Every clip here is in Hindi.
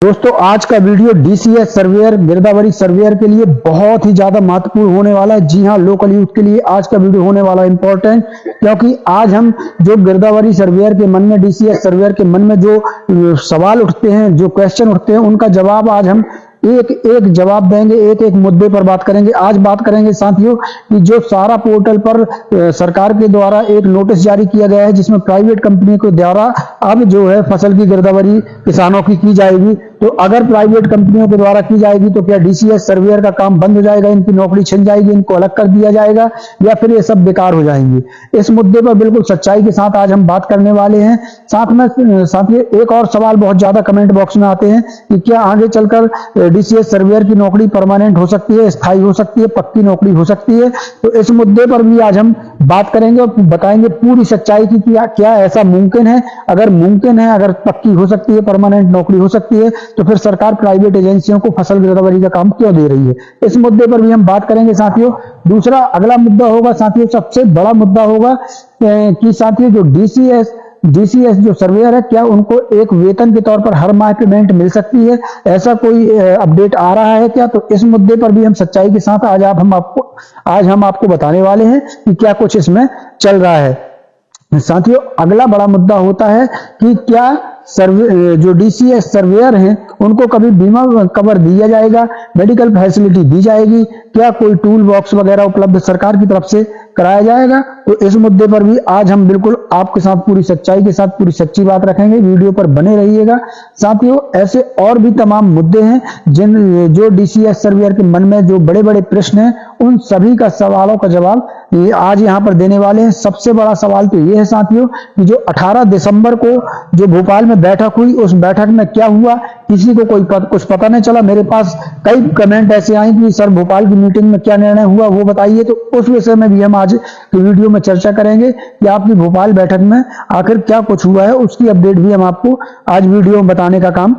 दोस्तों आज का वीडियो डीसीएस सर्वेयर गिरदावरी सर्वेयर के लिए बहुत ही ज्यादा महत्वपूर्ण होने वाला है। जी हाँ, लोकल यूथ के लिए आज का वीडियो होने वाला है इंपॉर्टेंट, क्योंकि आज हम जो गिरदावरी सर्वेयर के मन में, डीसीएस सर्वेयर के मन में जो सवाल उठते हैं, जो क्वेश्चन उठते हैं, उनका जवाब आज हम एक एक जवाब देंगे, एक एक मुद्दे पर बात करेंगे। आज बात करेंगे साथियों कि जो सारा पोर्टल पर सरकार के द्वारा एक नोटिस जारी किया गया है, जिसमें प्राइवेट कंपनी के द्वारा अब जो है फसल की गिरदावरी किसानों की जाएगी। तो अगर प्राइवेट कंपनियों के द्वारा की जाएगी तो क्या डीसीएस सर्वेयर का काम बंद हो जाएगा, इनकी नौकरी छिन जाएगी, इनको अलग कर दिया जाएगा, या फिर ये सब बेकार हो जाएंगे? इस मुद्दे पर बिल्कुल सच्चाई के साथ आज हम बात करने वाले हैं। साथ में साथियों एक और सवाल बहुत ज्यादा कमेंट बॉक्स में आते हैं कि क्या आगे चलकर डीसीएस सर्वेयर की नौकरी परमानेंट हो सकती है, स्थायी हो सकती है, पक्की नौकरी हो सकती है? तो इस मुद्दे पर भी आज हम बात करेंगे और बताएंगे पूरी सच्चाई की क्या ऐसा मुमकिन है। अगर मुमकिन है, अगर पक्की हो सकती है, परमानेंट नौकरी हो सकती है, तो फिर सरकार प्राइवेट एजेंसियों को फसल गिरदावरी का काम क्यों दे रही है? इस मुद्दे पर भी हम बात करेंगे साथियों। दूसरा अगला मुद्दा होगा साथियों, सबसे बड़ा मुद्दा होगा कि साथियों जो डीसीएस जो सर्वेयर है, क्या उनको एक वेतन के तौर पर हर माह पेमेंट मिल सकती है? ऐसा कोई अपडेट आ रहा है क्या? तो इस मुद्दे पर भी हम सच्चाई के साथ आज हम आपको बताने वाले हैं कि क्या कुछ इसमें चल रहा है। साथियों अगला बड़ा मुद्दा होता है कि क्या जो डीसीएस सर्वेयर हैं उनको कभी बीमा कवर दिया जाएगा, मेडिकल फैसिलिटी दी जाएगी, क्या कोई टूल बॉक्स वगैरह उपलब्ध सरकार की तरफ से कराया जाएगा? तो इस मुद्दे पर भी आज हम बिल्कुल आपके साथ पूरी सच्चाई के साथ पूरी सच्ची बात रखेंगे। वीडियो पर बने रहिएगा साथियों। ऐसे और भी तमाम मुद्दे हैं जो डीसीएस सर्वेयर के मन में जो बड़े बड़े प्रश्न हैं, उन सभी का सवालों का जवाब आज यहाँ पर देने वाले हैं। सबसे बड़ा सवाल तो ये है साथियों कि जो 18 दिसंबर को जो भोपाल में बैठक हुई, उस बैठक में क्या हुआ, किसी को कुछ पता नहीं चला। मेरे पास कई कमेंट ऐसे आए कि सर भोपाल की मीटिंग में क्या निर्णय हुआ वो बताइए। तो उस विषय में भी हम आज की वीडियो में चर्चा करेंगे कि आपकी भोपाल बैठक में आखिर क्या कुछ हुआ है, उसकी अपडेट भी हम आपको आज वीडियो में बताने का काम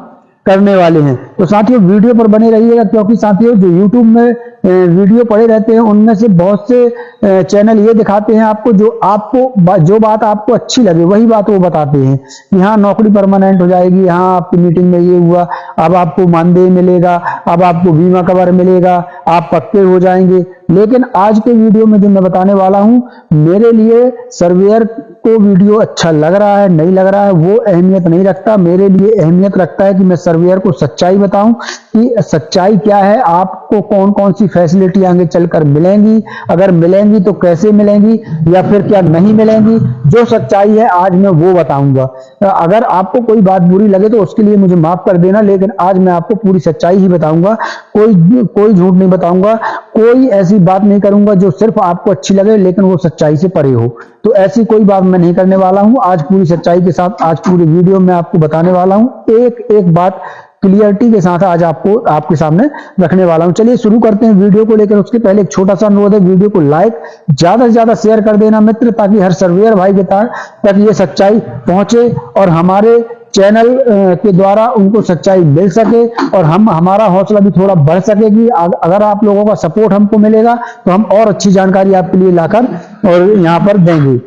करने वाले हैं। तो साथियों वीडियो पर बने रहिएगा, क्योंकि साथियों जो YouTube में वीडियो पड़े रहते हैं उनमें से बहुत से चैनल ये दिखाते हैं आपको जो बात आपको अच्छी लगे वही बात वो बताते हैं कि हाँ नौकरी परमानेंट हो जाएगी, हाँ आपकी मीटिंग में ये हुआ, अब आपको मानदेय मिलेगा, अब आपको बीमा कवर मिलेगा, आप पक्के हो जाएंगे। लेकिन आज के वीडियो में जो मैं बताने वाला हूं, मेरे लिए सर्वेयर को वीडियो अच्छा लग रहा है नहीं लग रहा है वो अहमियत नहीं रखता। मेरे लिए अहमियत रखता है कि मैं सर्वेयर को सच्चाई बताऊं कि सच्चाई क्या है, आपको कौन कौन सी फैसिलिटी आगे चलकर मिलेंगी, अगर मिलेंगी तो कैसे मिलेंगी, या फिर क्या नहीं मिलेंगी। जो सच्चाई है आज मैं वो बताऊंगा। अगर आपको कोई बात बुरी लगे तो उसके लिए मुझे माफ कर देना, लेकिन आज मैं आपको पूरी सच्चाई ही बताऊंगा। कोई झूठ नहीं बताऊंगा, कोई ऐसी बात नहीं करूंगा जो सिर्फ आपको अच्छी लगे लेकिन वो सच्चाई से परे हो। तो ऐसी कोई बात मैं नहीं करने वाला हूं। आज पूरी सच्चाई के साथ आज पूरी वीडियो में आपको बताने वाला हूं, एक एक बात क्लियरिटी के साथ आज आपके सामने रखने वाला हूं। चलिए शुरू करते हैं वीडियो को लेकर। उसके पहले एक छोटा सा अनुरोध है, वीडियो को लाइक ज्यादा से ज्यादा शेयर कर देना मित्र, ताकि हर सर्वेयर भाई के तक ये सच्चाई पहुंचे और हमारे चैनल के द्वारा उनको सच्चाई मिल सके और हमारा हौसला भी थोड़ा बढ़ सकेगी। अगर आप लोगों का सपोर्ट हमको मिलेगा तो हम और अच्छी जानकारी आपके लिए लाकर और यहाँ पर देंगे।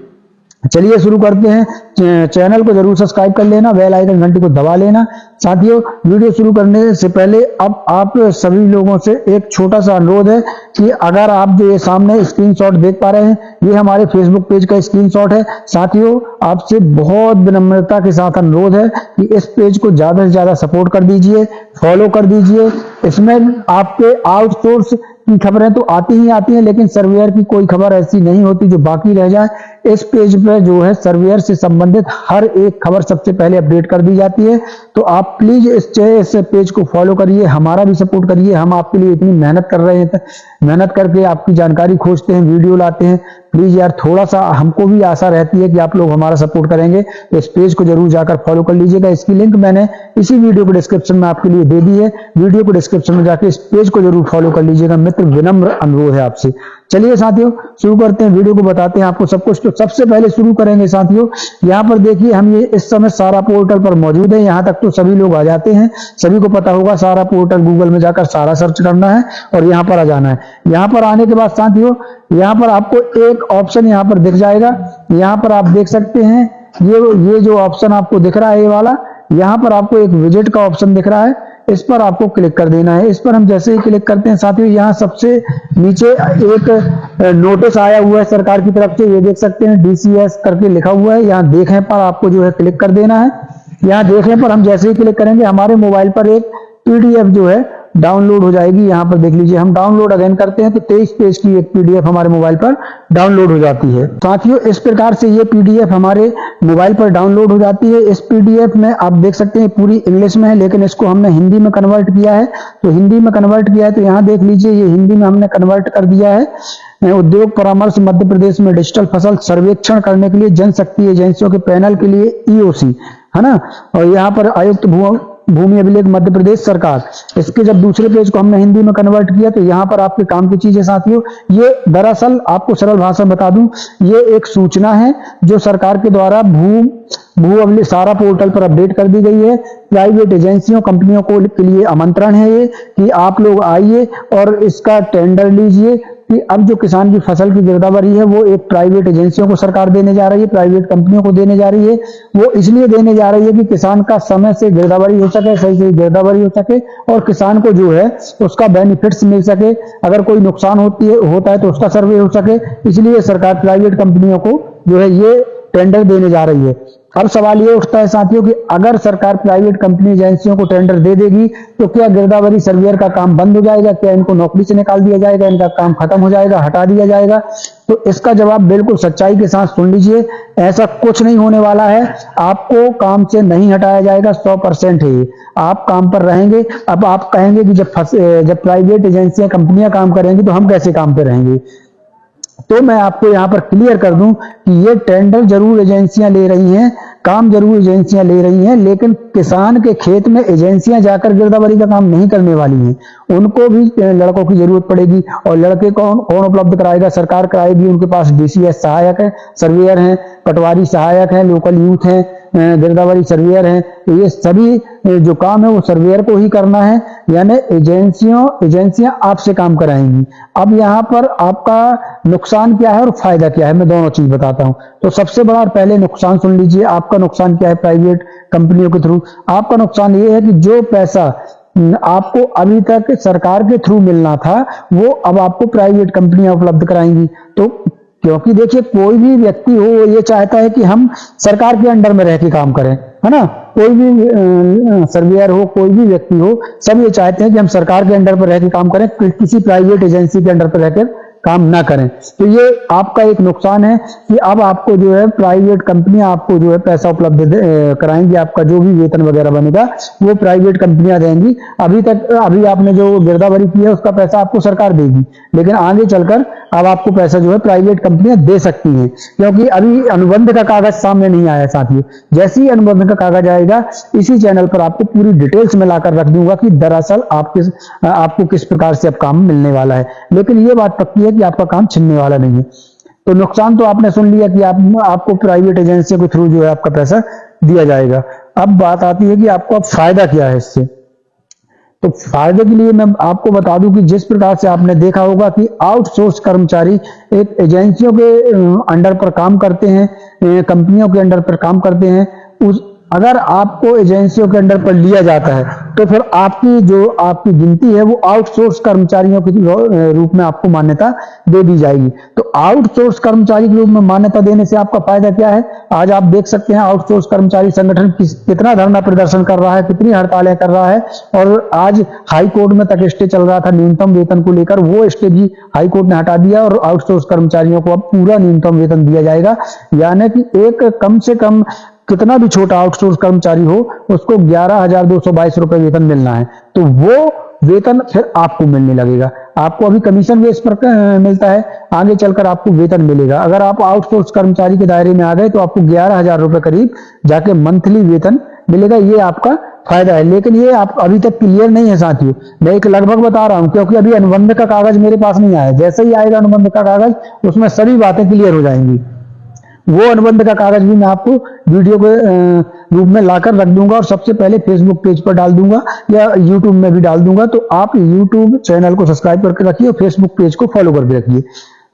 चलिए शुरू करते हैं। चैनल को जरूर सब्सक्राइब कर लेना, बेल आइकन घंटी को दबा लेना। साथियों वीडियो शुरू करने से पहले अब आप सभी लोगों से एक छोटा सा अनुरोध है कि अगर आप जो ये सामने स्क्रीनशॉट देख पा रहे हैं, ये हमारे फेसबुक पेज का स्क्रीनशॉट है। साथियों आपसे बहुत विनम्रता के साथ अनुरोध है कि इस पेज को ज्यादा से ज्यादा सपोर्ट कर दीजिए, फॉलो कर दीजिए। इसमें आपके आउटसोर्स की खबरें तो आती ही आती हैं, लेकिन सर्वेयर की कोई खबर ऐसी नहीं होती जो बाकी रह जाए। इस पेज पे जो है सर्वेयर से संबंधित हर एक खबर सबसे पहले अपडेट कर दी जाती है। तो आप प्लीज इस पेज को फॉलो करिए, हमारा भी सपोर्ट करिए। हम आपके लिए इतनी मेहनत कर रहे हैं, मेहनत करके आपकी जानकारी खोजते हैं, वीडियो लाते हैं। प्लीज यार थोड़ा सा हमको भी आशा रहती है कि आप लोग हमारा सपोर्ट करेंगे। तो इस पेज को जरूर जाकर फॉलो कर लीजिएगा। इसकी लिंक मैंने इसी वीडियो को डिस्क्रिप्शन में आपके लिए दे दी है। वीडियो को डिस्क्रिप्शन में जाकर इस पेज को जरूर फॉलो कर लीजिएगा मित्र, विनम्र अनुरोध है आपसे। चलिए साथियों शुरू करते हैं, वीडियो को बताते हैं आपको सब कुछ। तो सबसे पहले शुरू करेंगे साथियों, यहाँ पर देखिए हम ये इस समय सारा पोर्टल पर मौजूद है। यहाँ तक तो सभी लोग आ जाते हैं, सभी को पता होगा सारा पोर्टल गूगल में जाकर सारा सर्च करना है और यहाँ पर आ जाना है। यहाँ पर आने के बाद साथियों यहाँ पर आपको एक ऑप्शन यहाँ पर दिख जाएगा। यहाँ पर आप देख सकते हैं ये जो ऑप्शन आपको दिख रहा है ये वाला, यहाँ पर आपको एक विजिट का ऑप्शन दिख रहा है। इस पर आपको क्लिक कर देना है। इस पर हम जैसे ही क्लिक करते हैं साथियों, यहाँ सबसे नीचे एक नोटिस आया हुआ है सरकार की तरफ से, ये देख सकते हैं DCS करके लिखा हुआ है। यहाँ देखें पर आपको जो है क्लिक कर देना है। यहाँ देखें पर हम जैसे ही क्लिक करेंगे हमारे मोबाइल पर एक PDF जो है डाउनलोड हो जाएगी। यहाँ पर देख लीजिए, हम डाउनलोड अगेन करते हैं तो 23 पेज की एक PDF हमारे मोबाइल पर डाउनलोड हो जाती है। साथियों, इस प्रकार से ये PDF हमारे मोबाइल पर डाउनलोड हो जाती है। इस PDF में आप देख सकते हैं पूरी इंग्लिश में है, लेकिन इसको हमने हिंदी में कन्वर्ट किया है। तो हिंदी में कन्वर्ट किया है तो यहाँ देख लीजिए, ये हिंदी में हमने कन्वर्ट कर दिया है। उद्योग परामर्श मध्य प्रदेश में डिजिटल फसल सर्वेक्षण करने के लिए जनशक्ति एजेंसियों के पैनल के लिए EOC, है ना। और यहाँ पर आयुक्त भूमि अभिलेख मध्य प्रदेश सरकार। इसके जब दूसरे पेज को हमने हिंदी में कन्वर्ट किया तो यहाँ पर आपके काम की चीज है साथियों। ये दरअसल आपको सरल भाषा में बता दूं, ये एक सूचना है जो सरकार के द्वारा भू अभिलेख सारा पोर्टल पर अपडेट कर दी गई है। प्राइवेट एजेंसियों कंपनियों को के लिए आमंत्रण है ये कि आप लोग आइए और इसका टेंडर लीजिए कि अब जो किसान की फसल की गिरदावरी है वो एक प्राइवेट एजेंसियों को सरकार देने जा रही है, प्राइवेट कंपनियों को देने जा रही है। वो इसलिए देने जा रही है कि किसान का समय से गिरदावरी हो सके, सही से गिरदावरी हो सके और किसान को जो है उसका बेनिफिट्स मिल सके। अगर कोई नुकसान होता है तो उसका सर्वे हो सके। इसलिए सरकार प्राइवेट कंपनियों को जो है ये टेंडर देने जा रही है। अब सवाल ये उठता है साथियों कि अगर सरकार प्राइवेट कंपनी एजेंसियों को टेंडर दे देगी तो क्या गिरदावरी सर्वेयर का काम बंद हो जाएगा? क्या इनको नौकरी से निकाल दिया जाएगा? इनका काम खत्म हो जाएगा, हटा दिया जाएगा? तो इसका जवाब बिल्कुल सच्चाई के साथ सुन लीजिए, ऐसा कुछ नहीं होने वाला है। आपको काम से नहीं हटाया जाएगा, 100% है ये। आप काम पर रहेंगे। अब आप कहेंगे कि जब प्राइवेट एजेंसियां कंपनियां काम करेंगी तो हम कैसे काम पे रहेंगे? तो मैं आपको यहां पर क्लियर कर दूं कि ये टेंडर जरूर एजेंसियां ले रही हैं, काम जरूर एजेंसियां ले रही हैं, लेकिन किसान के खेत में एजेंसियां जाकर गिरदावरी का काम नहीं करने वाली हैं। उनको भी लड़कों की जरूरत पड़ेगी और लड़के कौन उपलब्ध कराएगा? सरकार कराएगी। उनके पास DCS सहायक है, सर्वेयर हैं, पटवारी सहायक हैं, लोकल यूथ हैं, गिरदावरी सर्वेयर हैं। तो ये सभी जो काम है वो सर्वेयर को ही करना है, यानी एजेंसियां आपसे काम कराएंगी। अब यहाँ पर आपका नुकसान क्या है और फायदा क्या है, मैं दोनों चीज बताता हूं। तो सबसे बड़ा और पहले नुकसान सुन लीजिए। आपका नुकसान क्या है प्राइवेट कंपनियों के थ्रू? आपका नुकसान ये है कि जो पैसा आपको अभी तक सरकार के थ्रू मिलना था वो अब आपको प्राइवेट कंपनियां उपलब्ध कराएंगी। तो क्योंकि देखिए, कोई भी व्यक्ति हो वो ये चाहता है कि हम सरकार के अंडर में रह के काम करें, है ना। कोई भी सर्वेयर हो, कोई भी व्यक्ति हो, सब ये चाहते हैं कि हम सरकार के अंडर पर रह के काम करें, किसी प्राइवेट एजेंसी के अंडर पर रहकर काम ना करें। तो ये आपका एक नुकसान है कि अब आपको जो है प्राइवेट कंपनियां आपको जो है पैसा उपलब्ध कराएंगी। आपका जो भी वेतन वगैरह बनेगा वो प्राइवेट कंपनियां देंगी। अभी आपने जो गिरदावरी की है उसका पैसा आपको सरकार देगी, लेकिन आगे चलकर अब आपको पैसा जो है प्राइवेट कंपनियां दे सकती हैं, क्योंकि अभी अनुबंध का कागज सामने नहीं आया साथियों। जैसे ही अनुबंध का कागज आएगा इसी चैनल पर आपको पूरी डिटेल्स में लाकर रख दूंगा कि दरअसल आपको किस प्रकार से अब काम मिलने वाला है। लेकिन ये बात पक्की है कि आपका काम छिनने वाला नहीं है। तो नुकसान तो आपने सुन लिया कि आपको प्राइवेट एजेंसी के थ्रू जो है आपका पैसा दिया जाएगा। अब बात आती है कि आपको अब फायदा क्या है इससे। तो फायदे के लिए मैं आपको बता दूं कि जिस प्रकार से आपने देखा होगा कि आउटसोर्स कर्मचारी एक एजेंसियों के अंडर पर काम करते हैं, कंपनियों के अंडर पर काम करते हैं। अगर आपको एजेंसियों के अंडर पर लिया जाता है तो फिर आपकी गिनती है वो आउटसोर्स कर्मचारियों के रूप में आपको मान्यता दे दी जाएगी। तो आउटसोर्स कर्मचारी के रूप में मान्यता देने से आपका फायदा क्या है? आज आप देख सकते हैं आउटसोर्स कर्मचारी संगठन कितना धरना प्रदर्शन कर रहा है, कितनी हड़तालें कर रहा है। और आज हाई कोर्ट में तक स्टे चल रहा था न्यूनतम वेतन को लेकर, वो स्टे भी हाई कोर्ट ने हटा दिया और आउटसोर्स कर्मचारियों को अब पूरा न्यूनतम वेतन दिया जाएगा। यानी कि एक कम से कम कितना भी छोटा आउटसोर्स कर्मचारी हो उसको 11,222 रुपए वेतन मिलना है। तो वो वेतन फिर आपको मिलने लगेगा। आपको अभी कमीशन बेस पर मिलता है, आगे चलकर आपको वेतन मिलेगा। अगर आप आउटसोर्स कर्मचारी के दायरे में आ गए तो आपको 11,000 रुपए करीब जाके मंथली वेतन मिलेगा। ये आपका फायदा है। लेकिन ये आप अभी तक क्लियर नहीं है साथियों, मैं एक लगभग बता रहा हूं क्योंकि अभी अनुबंध का कागज मेरे पास नहीं आया। जैसे ही आएगा अनुबंध का कागज उसमें सभी बातें क्लियर हो जाएंगी। वो अनुबंध का कागज भी मैं आपको वीडियो के रूप में लाकर रख दूंगा और सबसे पहले फेसबुक पेज पर डाल दूंगा या यूट्यूब में भी डाल दूंगा। तो आप यूट्यूब चैनल को सब्सक्राइब करके रखिए और फेसबुक पेज को फॉलो करके रखिए,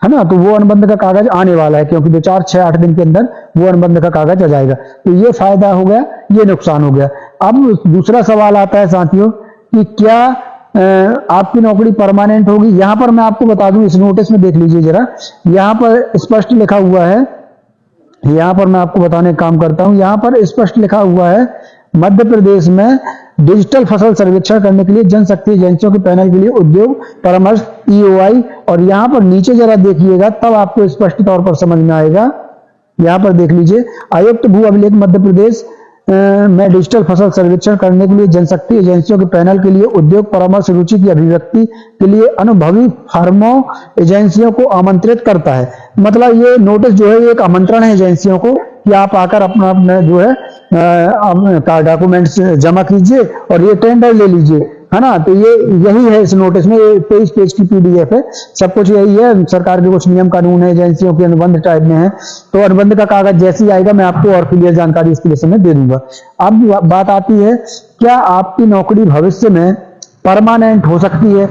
है ना। तो वो अनुबंध का कागज आने वाला है क्योंकि 2, 4, 6, 8 दिन के अंदर वो अनुबंध का कागज आ जाएगा। तो ये फायदा हो गया, ये नुकसान हो गया। अब दूसरा सवाल आता है साथियों कि क्या आपकी नौकरी परमानेंट होगी। यहां पर मैं आपको बता दूं, इस नोटिस में देख लीजिए जरा, यहां पर स्पष्ट लिखा हुआ है, यहां पर मैं आपको बताने का काम करता हूं, यहां पर स्पष्ट लिखा हुआ है मध्य प्रदेश में डिजिटल फसल सर्वेक्षण करने के लिए जनशक्ति एजेंसियों के पैनल के लिए उद्योग परामर्श EOI, और यहां पर नीचे जरा देखिएगा तब आपको स्पष्ट तौर पर समझ में आएगा। यहां पर देख लीजिए, आयुक्त भू अभिलेख मध्य प्रदेश में डिजिटल फसल सर्वेक्षण करने के लिए जनशक्ति एजेंसियों के पैनल के लिए उद्योग परामर्श रुचि की अभिव्यक्ति के लिए अनुभवी फर्मों एजेंसियों को आमंत्रित करता है। मतलब ये नोटिस जो है एक आमंत्रण है एजेंसियों को कि आप आकर अपना अपना जो है डॉक्यूमेंट्स जमा कीजिए और ये टेंडर ले लीजिए, है ना। तो ये यही है इस नोटिस में, ये 23 पेज की PDF है, सब कुछ यही है। सरकार के कुछ नियम कानून है, एजेंसियों के अनुबंध टाइप में है, तो अनुबंध का कागज जैसे ही आएगा मैं आपको और क्लियर जानकारी इसके विषय में दे दूंगा। अब बात आती है, क्या आपकी नौकरी भविष्य में परमानेंट हो सकती है,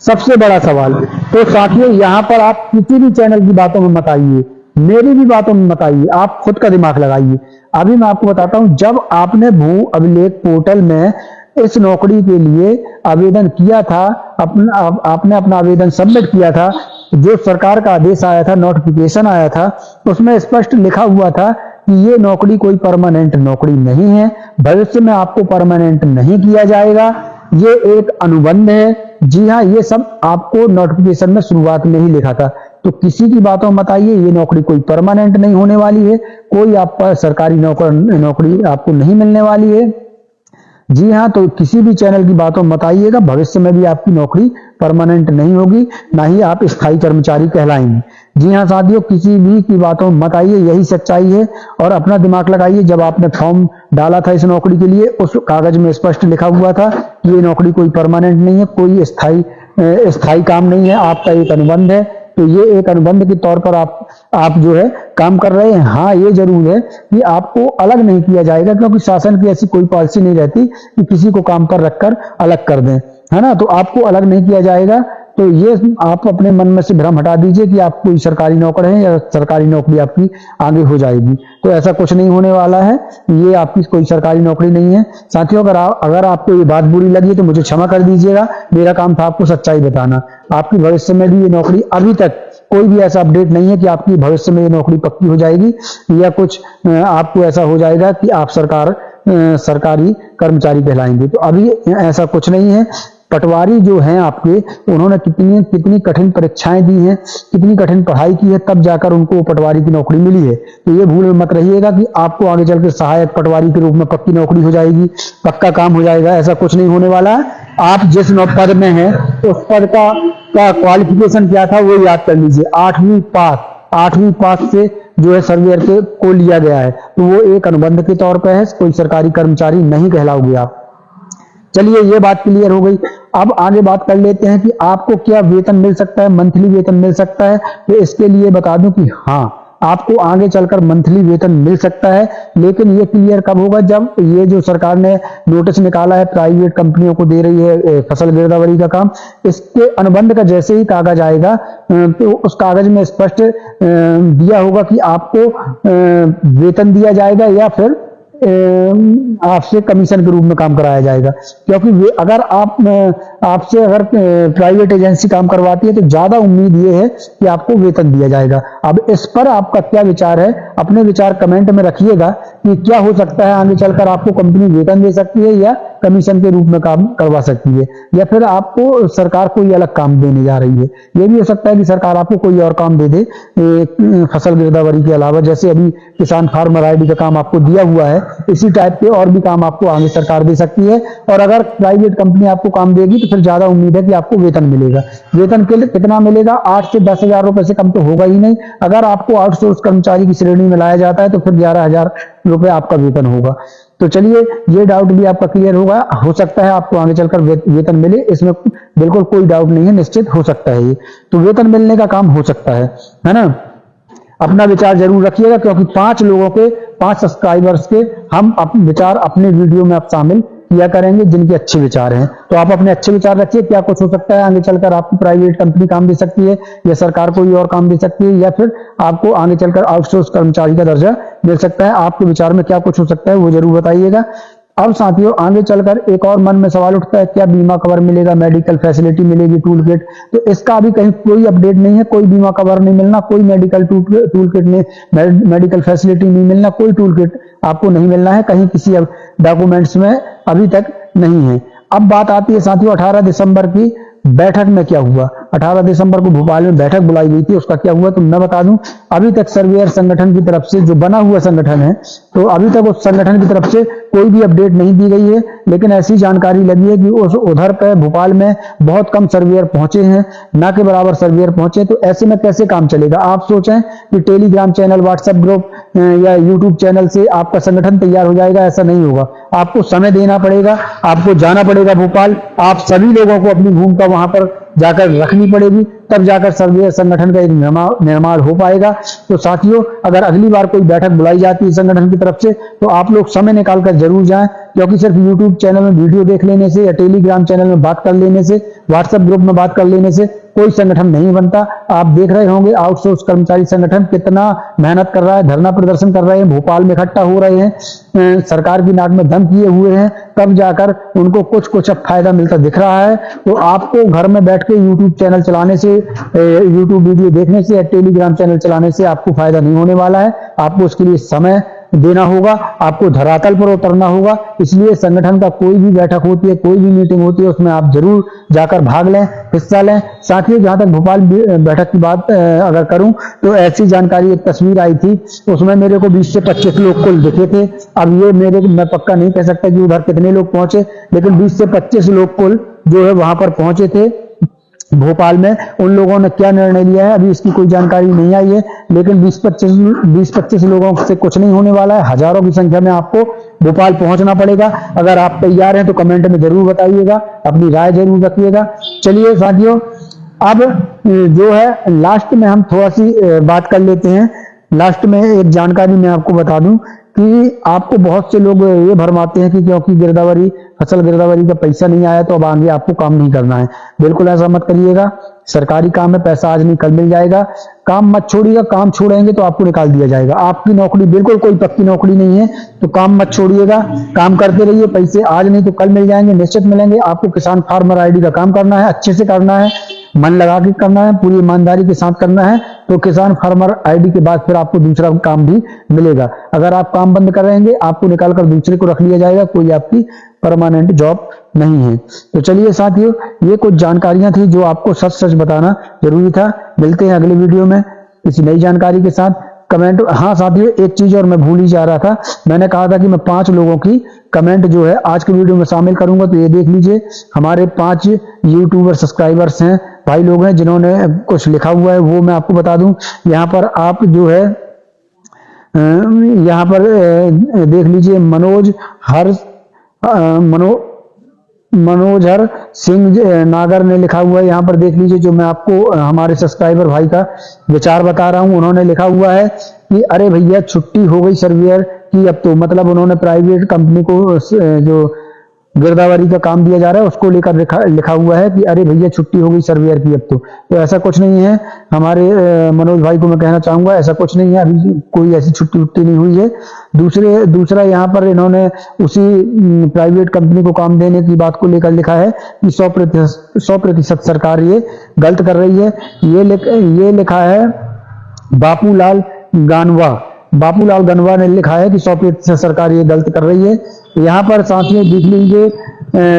सबसे बड़ा सवाल। तो साथियों, यहाँ पर आप किसी भी चैनल की बातों में मत आइए, मेरी भी बातों में मत आइए, आप खुद का दिमाग लगाइए। अभी मैं आपको बताता हूं, जब आपने भू अभिलेख पोर्टल में इस नौकरी के लिए आवेदन किया था, आपने अपना आवेदन सबमिट किया था, जो सरकार का आदेश आया था, नोटिफिकेशन आया था, उसमें स्पष्ट लिखा हुआ था कि ये नौकरी कोई परमानेंट नौकरी नहीं है, भविष्य में आपको परमानेंट नहीं किया जाएगा, ये एक अनुबंध है। जी हाँ, ये सब आपको नोटिफिकेशन में शुरुआत में ही लिखा था। तो किसी की बातों मत आइए, ये नौकरी कोई परमानेंट नहीं होने वाली है, कोई आप पर सरकारी नौकरी आपको नहीं मिलने वाली है। जी हाँ, तो किसी भी चैनल की बातों मत आइएगा, भविष्य में भी आपकी नौकरी परमानेंट नहीं होगी, ना ही आप स्थायी कर्मचारी कहलाएंगे। जी हाँ साथियों, किसी भी की बातों में मत आइए, यही सच्चाई है। और अपना दिमाग लगाइए, जब आपने फॉर्म डाला था इस नौकरी के लिए, उस कागज में स्पष्ट लिखा हुआ था कि ये नौकरी कोई परमानेंट नहीं है, कोई स्थायी काम नहीं है, आपका एक अनुबंध है। तो ये एक अनुबंध के तौर पर आप जो है काम कर रहे हैं। हाँ, ये जरूर है कि आपको अलग नहीं किया जाएगा, क्योंकि शासन की ऐसी कोई पॉलिसी नहीं रहती कि किसी को काम पर रखकर अलग कर दें, है ना। तो आपको अलग नहीं किया जाएगा। तो ये आप अपने मन में से भ्रम हटा दीजिए कि आप कोई सरकारी नौकर हैं या सरकारी नौकरी आपकी आगे हो जाएगी। तो ऐसा कुछ नहीं होने वाला है, ये आपकी कोई सरकारी नौकरी नहीं है। साथियों, अगर आपको ये बात बुरी लगी तो मुझे क्षमा कर दीजिएगा, मेरा काम था आपको सच्चाई बताना। आपकी भविष्य में भी ये नौकरी, अभी तक कोई भी ऐसा अपडेट नहीं है कि आपकी भविष्य में ये नौकरी पक्की हो जाएगी या कुछ आपको ऐसा हो जाएगा कि आप सरकारी कर्मचारी कहलाएंगे। तो अभी ऐसा कुछ नहीं है। पटवारी जो हैं आपके, उन्होंने कितनी कठिन परीक्षाएं दी हैं, कितनी कठिन पढ़ाई की है, तब जाकर उनको पटवारी की नौकरी मिली है। तो ये भूल मत रहिएगा कि आपको आगे चल के सहायक पटवारी के रूप में पक्की नौकरी हो जाएगी, पक्का काम हो जाएगा, ऐसा कुछ नहीं होने वाला है। आप जिस पद में हैं उस पद का क्वालिफिकेशन क्या था वो याद कर लीजिए, 8वीं पास से जो है सर्वेयर को लिया गया है। तो वो एक अनुबंध के तौर पर है, कोई सरकारी कर्मचारी नहीं कहलाओगे आप। चलिए, ये बात क्लियर हो गई। अब आगे बात कर लेते हैं कि आपको क्या वेतन मिल सकता है, मंथली वेतन मिल सकता है। तो इसके लिए बता दूं कि हाँ, आपको आगे चलकर मंथली वेतन मिल सकता है, लेकिन ये क्लियर कब होगा, जब ये जो सरकार ने नोटिस निकाला है, प्राइवेट कंपनियों को दे रही है फसल गिरदावरी का काम, इसके अनुबंध का जैसे ही कागज आएगा तो उस कागज में स्पष्ट दिया होगा कि आपको वेतन दिया जाएगा या फिर आपसे कमीशन के रूप में काम कराया जाएगा। क्योंकि अगर आपसे अगर प्राइवेट एजेंसी काम करवाती है तो ज्यादा उम्मीद ये है कि आपको वेतन दिया जाएगा। अब इस पर आपका क्या विचार है, अपने विचार कमेंट में रखिएगा कि क्या हो सकता है, आगे चलकर आपको कंपनी वेतन दे सकती है या कमीशन के रूप में काम करवा सकती है, या फिर आपको सरकार कोई अलग काम देने जा रही है। ये भी हो सकता है कि सरकार आपको कोई और काम दे दे फसल गिरदावरी के अलावा, जैसे अभी किसान फार्मर ID का काम आपको दिया हुआ है, इसी टाइप के और भी काम आपको आगे सरकार दे सकती है। और अगर प्राइवेट कंपनी आपको काम देगी तो फिर ज्यादा उम्मीद है कि आपको वेतन मिलेगा। वेतन के लिए कितना मिलेगा, 8 से 10,000 रुपए से कम तो होगा ही नहीं। अगर आपको आउटसोर्स कर्मचारी की श्रेणी में लाया जाता है तो फिर 11,000 रुपए आपका वेतन होगा। तो चलिए, ये डाउट भी आपका क्लियर होगा। हो सकता है आपको आगे चलकर वेतन मिले, इसमें बिल्कुल कोई डाउट नहीं है, निश्चित हो सकता है ये। तो वेतन मिलने का काम हो सकता है ना। अपना विचार जरूर रखिएगा, क्योंकि 5 लोगों के 5 सब्सक्राइबर्स के हम विचार अपने वीडियो में आप शामिल किया करेंगे जिनके अच्छे विचार हैं। तो आप अपने अच्छे विचार रखिए, क्या कुछ हो सकता है, आगे चलकर आपको प्राइवेट कंपनी काम दे सकती है या सरकार कोई और काम दे सकती है, या फिर आपको आगे चलकर आउटसोर्स कर्मचारी का दर्जा मिल सकता है। आपके विचार में क्या कुछ हो सकता है वो जरूर बताइएगा। अब साथियों आगे चलकर एक और मन में सवाल उठता है, क्या बीमा कवर मिलेगा, मेडिकल फैसिलिटी मिलेगी, टूल किट? तो इसका अभी कहीं कोई अपडेट नहीं है, कोई बीमा कवर नहीं मिलना, कोई मेडिकल टूल किट नहीं, मेडिकल फैसिलिटी नहीं मिलना, कोई टूल किट आपको नहीं मिलना है, कहीं किसी डॉक्यूमेंट्स में अभी तक नहीं है। अब बात आती है साथियों 18 दिसंबर की बैठक में क्या हुआ। 18 दिसंबर को भोपाल में बैठक बुलाई गई थी, उसका क्या हुआ तो मैं बता दूं। अभी तक सर्वेयर संगठन की तरफ से, जो बना हुआ संगठन है, तो अभी तक उस संगठन की तरफ से कोई भी अपडेट नहीं दी गई है। लेकिन ऐसी जानकारी लगी है कि उधर पे भोपाल में बहुत कम सर्वेयर पहुंचे हैं, ना के बराबर सर्वेयर पहुंचे। तो ऐसे में कैसे काम चलेगा? आप सोचें कि टेलीग्राम चैनल, व्हाट्सएप ग्रुप या यूट्यूब चैनल से आपका संगठन तैयार हो जाएगा, ऐसा नहीं होगा। आपको समय देना पड़ेगा, आपको जाना पड़ेगा भोपाल, आप सभी लोगों को अपनी भूमिका वहां पर जाकर रखनी पड़ेगी, तब जाकर सर्वेयर संगठन का एक निर्माण हो पाएगा। तो साथियों, अगर अगली बार कोई बैठक बुलाई जाती है संगठन की तरफ से, तो आप लोग समय निकालकर जरूर जाएं, क्योंकि सिर्फ यूट्यूब चैनल में वीडियो देख लेने से या टेलीग्राम चैनल में बात कर लेने से, व्हाट्सएप ग्रुप में बात कर लेने से कोई संगठन नहीं बनता। आप देख रहे होंगे आउटसोर्स कर्मचारी संगठन कितना मेहनत कर रहा है, धरना प्रदर्शन कर रहे हैं, भोपाल में इकट्ठा हो रहे हैं, सरकार की नाक में दम किए हुए हैं, तब जाकर उनको कुछ अब फायदा मिलता दिख रहा है। तो आपको घर में बैठ के यूट्यूब चैनल चलाने से, यूट्यूब वीडियो देखने से या टेलीग्राम चैनल चलाने से आपको फायदा नहीं होने वाला है। आपको उसके लिए समय देना होगा, आपको धरातल पर उतरना होगा। इसलिए संगठन का कोई भी बैठक होती है, कोई भी मीटिंग होती है, उसमें आप जरूर जाकर भाग लें, हिस्सा लें। साथियों, जहां तक भोपाल बैठक की बात अगर करूं, तो ऐसी जानकारी, एक तस्वीर आई थी, उसमें मेरे को 20 से 25 लोग कुल दिखे थे। अब ये मैं पक्का नहीं कह सकता कि उधर कितने लोग पहुंचे, लेकिन 20 से 25 लोग कुल जो है वहां पर पहुंचे थे भोपाल में। उन लोगों ने क्या निर्णय लिया है अभी इसकी कोई जानकारी नहीं आई है, लेकिन 20-25 लोगों से कुछ नहीं होने वाला है। हजारों की संख्या में आपको भोपाल पहुंचना पड़ेगा। अगर आप तैयार हैं तो कमेंट में जरूर बताइएगा, अपनी राय जरूर रखिएगा। चलिए साथियों, अब जो है लास्ट में हम थोड़ा सी बात कर लेते हैं। लास्ट में एक जानकारी मैं आपको बता दूं कि आपको बहुत से लोग ये भरमाते हैं कि क्योंकि गिरदावरी, फसल गिरदावरी का पैसा नहीं आया तो अब आगे आपको काम नहीं करना है। बिल्कुल ऐसा मत करिएगा। सरकारी काम है, पैसा आज नहीं कल मिल जाएगा। काम मत छोड़िएगा, काम छोड़ेंगे तो आपको निकाल दिया जाएगा। आपकी नौकरी बिल्कुल कोई पक्की नौकरी नहीं है, तो काम मत छोड़िएगा, काम करते रहिए। पैसे आज नहीं तो कल मिल जाएंगे, निश्चित मिलेंगे। आपको किसान फार्मर आईडी का काम करना है, अच्छे से करना है, मन लगा के करना है, पूरी ईमानदारी के साथ करना है, तो किसान फार्मर आईडी के बाद फिर आपको दूसरा काम भी मिलेगा। अगर आप काम बंद कर रहेंगे, आपको निकालकर दूसरे को रख लिया जाएगा, कोई आपकी परमानेंट जॉब नहीं है। तो चलिए साथियों, ये कुछ जानकारियां थी जो आपको सच सच बताना जरूरी था। मिलते हैं अगले वीडियो में किसी नई जानकारी के साथ। कमेंट, हाँ साथियों, एक चीज और मैं भूल ही जा रहा था। मैंने कहा था कि मैं 5 लोगों की कमेंट जो है आज के वीडियो में शामिल करूंगा। तो ये देख लीजिए, हमारे 5 यूट्यूबर सब्सक्राइबर्स हैं, भाई लोग हैं, जिन्होंने कुछ लिखा हुआ है, वो मैं आपको बता दूं। यहाँ पर आप जो है यहाँ पर देख लीजिए, मनोजहर सिंह नागर ने लिखा हुआ है। यहाँ पर देख लीजिए, जो मैं आपको हमारे सब्सक्राइबर भाई का विचार बता रहा हूँ। उन्होंने लिखा हुआ है कि अरे भैया छुट्टी हो गई सर्वेयर की अब तो। मतलब उन्होंने प्राइवेट कंपनी को जो गिरदावरी का काम दिया जा रहा है उसको लेकर लिखा हुआ है कि अरे भैया छुट्टी हो गई सर्वेयर की अब तो। ऐसा कुछ नहीं है। हमारे मनोज भाई को मैं कहना चाहूंगा, ऐसा कुछ नहीं है, अभी कोई ऐसी छुट्टी नहीं हुई है। दूसरा यहाँ पर इन्होंने उसी प्राइवेट कंपनी को काम देने की बात को लेकर लिखा है कि 100% सरकार ये गलत कर रही है। ये लिखा है बापूलाल गनवा ने लिखा है कि 100% सरकार ये गलत कर रही है। यहाँ पर साथियों देख लीजिए,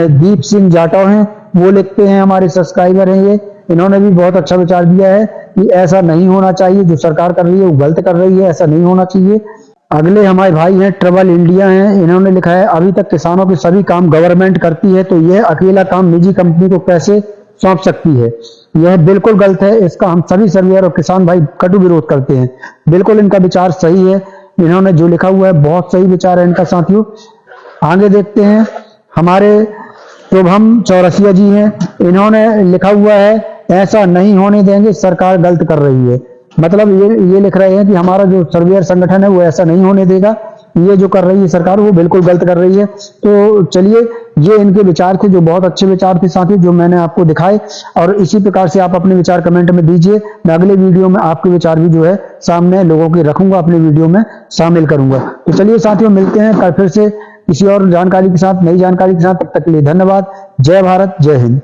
दीप सिंह जाटव हैं, वो लिखते हैं, हमारे सब्सक्राइबर हैं ये। इन्होंने भी बहुत अच्छा विचार दिया है कि ऐसा नहीं होना चाहिए, जो सरकार कर रही है वो गलत कर रही है, ऐसा नहीं होना चाहिए। अगले हमारे भाई हैं ट्रबल इंडिया हैं, इन्होंने लिखा है अभी तक किसानों के सभी काम गवर्नमेंट करती है, तो यह अकेला काम निजी कंपनी को कैसे सौंप सकती है। यह बिल्कुल गलत है। इसका हम सभी सर्वेयर और किसान भाई कटु विरोध करते हैं। बिल्कुल इनका विचार सही है। इन्होंने जो लिखा हुआ है बहुत सही विचार है इनका। साथियों आगे देखते हैं, हमारे शुभम चौरसिया जी हैं, इन्होंने लिखा हुआ है ऐसा नहीं होने देंगे, सरकार गलत कर रही है। मतलब ये लिख रहे हैं कि हमारा जो सर्वेयर संगठन है वो ऐसा नहीं होने देगा, ये जो कर रही है सरकार वो बिल्कुल गलत कर रही है। तो चलिए, ये इनके विचार थे जो बहुत अच्छे विचार थे साथियों, जो मैंने आपको दिखाए। और इसी प्रकार से आप अपने विचार कमेंट में दीजिए। मैं अगले वीडियो में आपके विचार भी जो है सामने लोगों के रखूंगा, अपने वीडियो में शामिल करूंगा। तो चलिए साथियों, मिलते हैं कल फिर से किसी और जानकारी के साथ, नई जानकारी के साथ। तब तक के लिए धन्यवाद। जय भारत, जय हिंद।